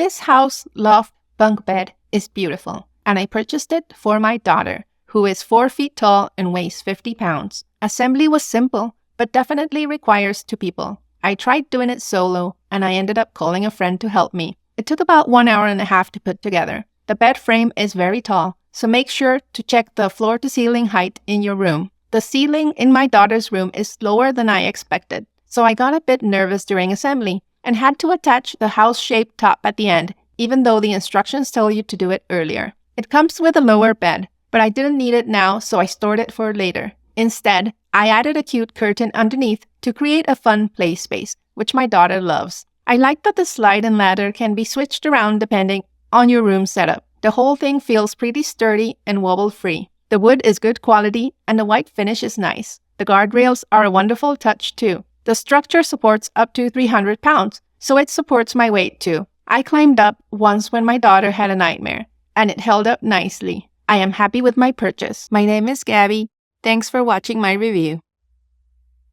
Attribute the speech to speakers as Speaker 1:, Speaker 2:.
Speaker 1: This house loft bunk bed is beautiful, and I purchased it for my daughter, who is 4 feet tall and weighs 50 pounds. Assembly was simple, but definitely requires 2 people. I tried doing it solo, and I ended up calling a friend to help me. It took about 1.5 hours to put together. The bed frame is very tall, so make sure to check the floor-to-ceiling height in your room. The ceiling in my daughter's room is lower than I expected, so I got a bit nervous during assembly and had to attach the house-shaped top at the end, even though the instructions tell you to do it earlier. It comes with a lower bed, but I didn't need it now, so I stored it for later. Instead, I added a cute curtain underneath to create a fun play space, which my daughter loves. I like that the slide and ladder can be switched around depending on your room setup. The whole thing feels pretty sturdy and wobble-free. The wood is good quality and the white finish is nice. The guardrails are a wonderful touch too. The structure supports up to 300 pounds, so it supports my weight too. I climbed up once when my daughter had a nightmare, and it held up nicely. I am happy with my purchase. My name is Gabby. Thanks for watching my review.